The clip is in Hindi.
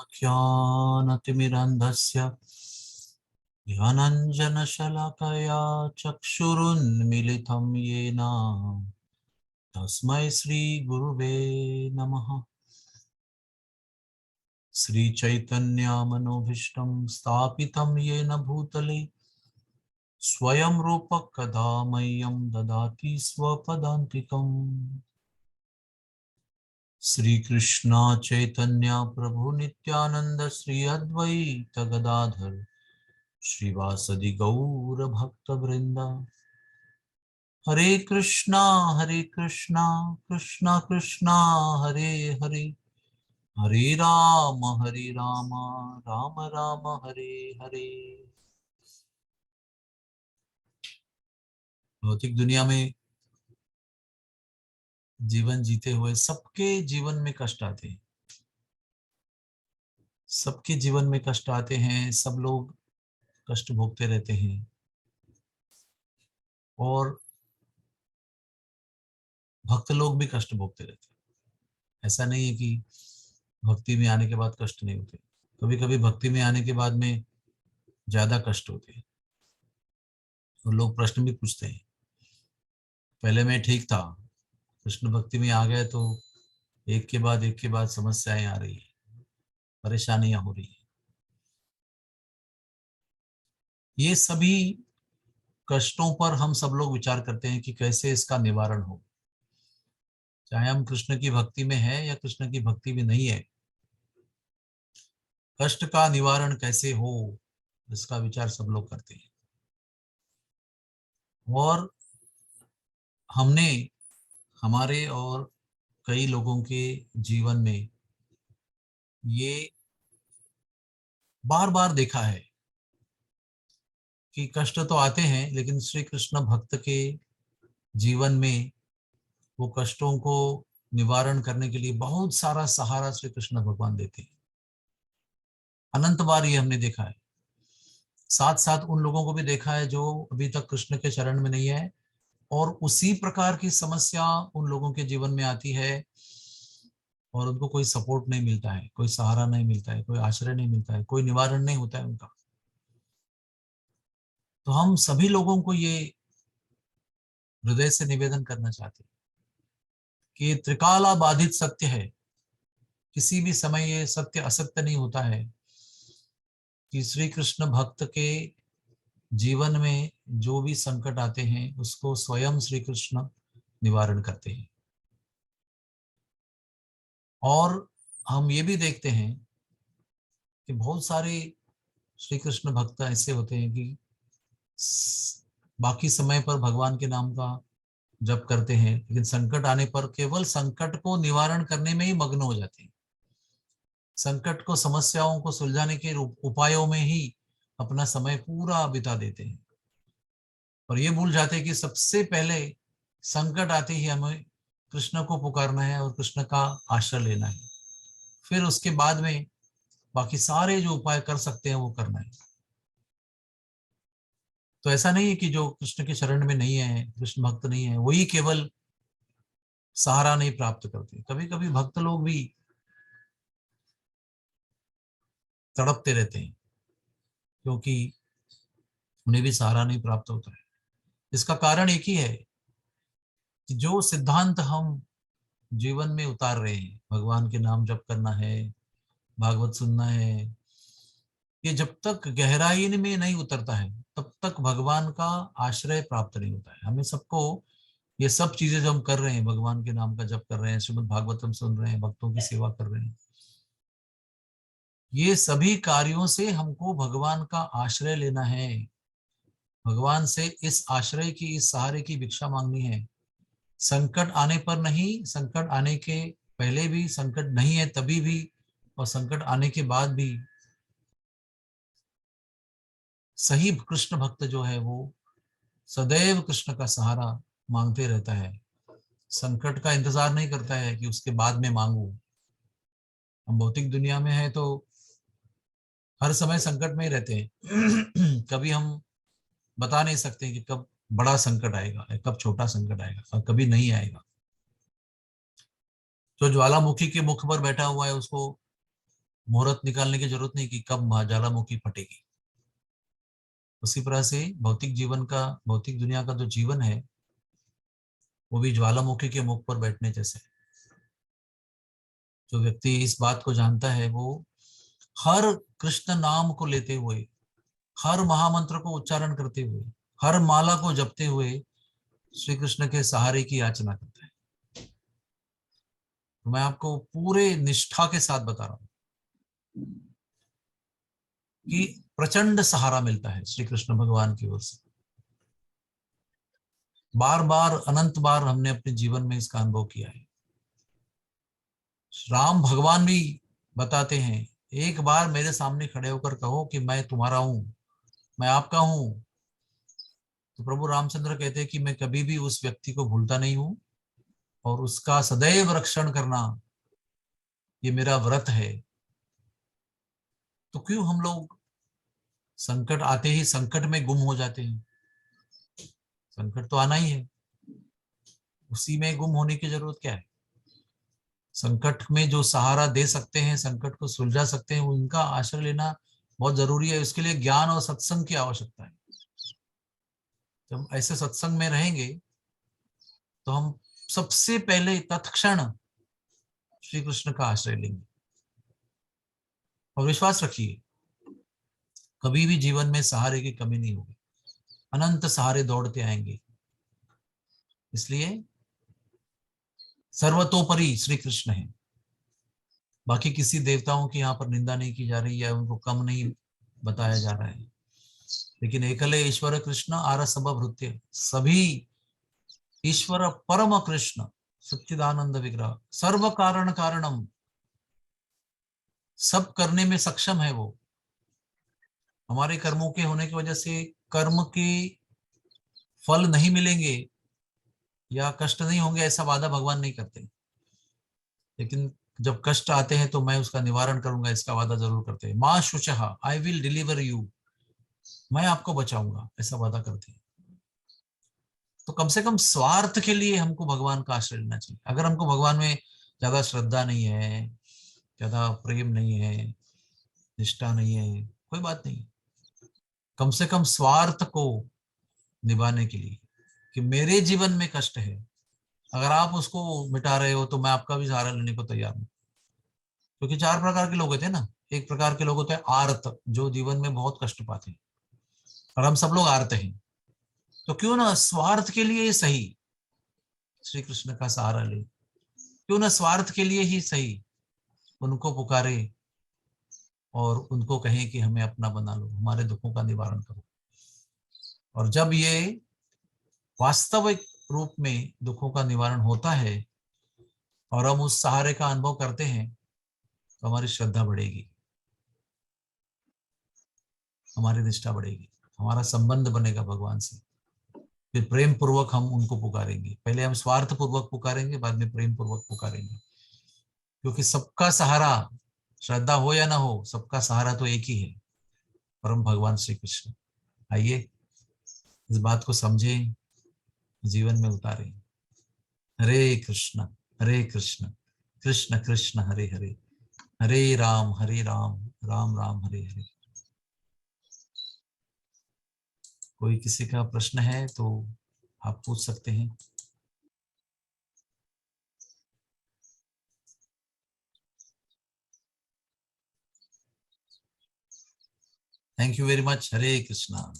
अज्ञानतिमिरन्धस्य ज्ञानाञ्जनशलाकया चक्षुरुन्मीलितं येन तस्मै श्रीगुरुवे नमः। श्रीचैतन्यमनोभीष्टं स्थापितं येन भूतले स्वयं रूपः कदा मह्यं ददाति स्वपदान्तिकम्। श्री कृष्ण चैतन्य प्रभु नित्यानंद श्री अद्वैत गदाधर श्रीवासदि गौर भक्त वृंदा। हरे कृष्णा कृष्णा कृष्णा हरे हरे, हरे राम राम राम हरे हरे। भौतिक दुनिया में जीवन जीते हुए सबके जीवन में कष्ट आते हैं, सबके जीवन में कष्ट आते हैं, सब लोग कष्ट भोगते रहते हैं। और भक्त लोग भी कष्ट भोगते रहते हैं। ऐसा नहीं है कि भक्ति में आने के बाद कष्ट नहीं होते, कभी कभी भक्ति में आने के बाद में ज्यादा कष्ट होते हैं। और लोग प्रश्न भी पूछते हैं, पहले मैं ठीक था, कृष्ण भक्ति में आ गए तो एक के बाद समस्याएं आ रही है, परेशानियां हो रही है। ये सभी कष्टों पर हम सब लोग विचार करते हैं कि कैसे इसका निवारण हो। चाहे हम कृष्ण की भक्ति में हैं या कृष्ण की भक्ति में नहीं है, कष्ट का निवारण कैसे हो इसका विचार सब लोग करते हैं। और हमने हमारे और कई लोगों के जीवन में ये बार बार देखा है कि कष्ट तो आते हैं, लेकिन श्री कृष्ण भक्त के जीवन में वो कष्टों को निवारण करने के लिए बहुत सारा सहारा श्री कृष्ण भगवान देते हैं। अनंत बार ये हमने देखा है। साथ साथ उन लोगों को भी देखा है जो अभी तक कृष्ण के शरण में नहीं है, और उसी प्रकार की समस्या उन लोगों के जीवन में आती है और उनको कोई सपोर्ट नहीं मिलता है, कोई सहारा नहीं मिलता है, कोई आश्रय नहीं मिलता है, कोई निवारण नहीं होता है उनका। तो हम सभी लोगों को ये हृदय से निवेदन करना चाहते हैं कि त्रिकाला बाधित सत्य है, किसी भी समय ये सत्य असत्य नहीं होता है कि श्री कृष्ण भक्त के जीवन में जो भी संकट आते हैं उसको स्वयं श्री कृष्ण निवारण करते हैं। और हम ये भी देखते हैं कि बहुत सारे श्री कृष्ण भक्त ऐसे होते हैं कि बाकी समय पर भगवान के नाम का जप करते हैं, लेकिन संकट आने पर केवल संकट को निवारण करने में ही मग्न हो जाते हैं। संकट को, समस्याओं को सुलझाने के उपायों में ही अपना समय पूरा बिता देते हैं, और ये भूल जाते हैं कि सबसे पहले संकट आते ही हमें कृष्ण को पुकारना है और कृष्ण का आश्रय लेना है। फिर उसके बाद में बाकी सारे जो उपाय कर सकते हैं वो करना है। तो ऐसा नहीं है कि जो कृष्ण के शरण में नहीं है, कृष्ण भक्त नहीं है, वही केवल सहारा नहीं प्राप्त करते। कभी कभी भक्त लोग भी तड़पते रहते हैं क्योंकि उन्हें भी सहारा नहीं प्राप्त होता है। इसका कारण एक ही है कि जो सिद्धांत हम जीवन में उतार रहे हैं, भगवान के नाम जप करना है, भागवत सुनना है, ये जब तक गहराई में नहीं उतरता है तब तक भगवान का आश्रय प्राप्त नहीं होता है। हमें सबको ये सब चीजें जो हम कर रहे हैं, भगवान के नाम का जप कर रहे हैं, श्रीमद् भागवतम सुन रहे हैं, भक्तों की सेवा कर रहे हैं, ये सभी कार्यों से हमको भगवान का आश्रय लेना है। भगवान से इस आश्रय की, इस सहारे की भिक्षा मांगनी है। संकट आने पर नहीं, संकट आने के पहले भी, संकट नहीं है तभी भी, और संकट आने के बाद भी सही कृष्ण भक्त जो है वो सदैव कृष्ण का सहारा मांगते रहता है। संकट का इंतजार नहीं करता है कि उसके बाद में मांगू। हम भौतिक दुनिया में है तो हर समय संकट में ही रहते हैं। कभी हम बता नहीं सकते कि कब बड़ा संकट आएगा, कब छोटा संकट आएगा, और कभी नहीं आएगा। जो ज्वालामुखी के मुख पर बैठा हुआ है उसको मुहूर्त निकालने की जरूरत नहीं कि कब ज्वालामुखी फटेगी। उसी तरह से भौतिक जीवन का, भौतिक दुनिया का जो जीवन है वो भी ज्वालामुखी के मुख पर बैठने जैसे है। जो व्यक्ति इस बात को जानता है वो हर कृष्ण नाम को लेते हुए, हर महामंत्र को उच्चारण करते हुए, हर माला को जपते हुए श्री कृष्ण के सहारे की याचना करता है। तो मैं आपको पूरे निष्ठा के साथ बता रहा हूं कि प्रचंड सहारा मिलता है श्री कृष्ण भगवान की ओर से। बार बार, अनंत बार हमने अपने जीवन में इसका अनुभव किया है। राम भगवान भी बताते हैं, एक बार मेरे सामने खड़े होकर कहो कि मैं तुम्हारा हूं, मैं आपका हूं। तो प्रभु रामचंद्र कहते हैं कि मैं कभी भी उस व्यक्ति को भूलता नहीं हूं और उसका सदैव रक्षण करना ये मेरा व्रत है। तो क्यों हम लोग संकट आते ही संकट में गुम हो जाते हैं? संकट तो आना ही है, उसी में गुम होने की जरूरत क्या है? संकट में जो सहारा दे सकते हैं, संकट को सुलझा सकते हैं, उनका आश्रय लेना बहुत जरूरी है। उसके लिए ज्ञान और सत्संग की आवश्यकता है। जब ऐसे सत्संग में रहेंगे तो हम सबसे पहले तत्क्षण श्री कृष्ण का आश्रय लेंगे। और विश्वास रखिए, कभी भी जीवन में सहारे की कमी नहीं होगी, अनंत सहारे दौड़ते आएंगे। इसलिए सर्वतोपरि श्री कृष्ण है। बाकी किसी देवताओं की यहाँ पर निंदा नहीं की जा रही है, उनको कम नहीं बताया जा रहा है। लेकिन एकले ईश्वर कृष्ण आर सब भृत्य, सभी ईश्वर परम कृष्ण सच्चिदानंद विग्रह सर्व कारण कारणम, सब करने में सक्षम है वो। हमारे कर्मों के होने की वजह से कर्म के फल नहीं मिलेंगे या कष्ट नहीं होंगे ऐसा वादा भगवान नहीं करते। लेकिन जब कष्ट आते हैं तो मैं उसका निवारण करूंगा, इसका वादा जरूर करते हैं। माँ शुचः, आई विल डिलीवर यू, मैं आपको बचाऊंगा, ऐसा वादा करते हैं। तो कम से कम स्वार्थ के लिए हमको भगवान का आश्रय लेना चाहिए। अगर हमको भगवान में ज्यादा श्रद्धा नहीं है, ज्यादा प्रेम नहीं है, निष्ठा नहीं है, कोई बात नहीं। कम से कम स्वार्थ को निभाने के लिए कि मेरे जीवन में कष्ट है, अगर आप उसको मिटा रहे हो तो मैं आपका भी सहारा लेने को तैयार हूँ। क्योंकि चार प्रकार के लोग होते हैं ना। एक प्रकार के लोग होते हैं आर्त, जो जीवन में बहुत कष्ट पाते हैं, और हम सब लोग आर्त हैं। तो क्यों ना स्वार्थ के लिए सही श्री कृष्ण का सहारा ले, क्यों ना स्वार्थ के लिए ही सही उनको पुकारे और उनको कहें कि हमें अपना बना लो, हमारे दुखों का निवारण करो। और जब ये वास्तविक रूप में दुखों का निवारण होता है और हम उस सहारे का अनुभव करते हैं तो हमारी श्रद्धा बढ़ेगी, हमारी निष्ठा बढ़ेगी, हमारा संबंध बनेगा भगवान से। फिर प्रेम पूर्वक हम उनको पुकारेंगे। पहले हम स्वार्थ पूर्वक पुकारेंगे, बाद में प्रेम पूर्वक पुकारेंगे। क्योंकि सबका सहारा, श्रद्धा हो या ना हो, सबका सहारा तो एक ही है, परम भगवान श्री कृष्ण। आइए इस बात को समझें, जीवन में उतारें। हरे कृष्ण कृष्ण कृष्ण हरे हरे, हरे राम राम राम हरे हरे। कोई किसी का प्रश्न है तो आप पूछ सकते हैं। Thank you very much. Hare Krishna.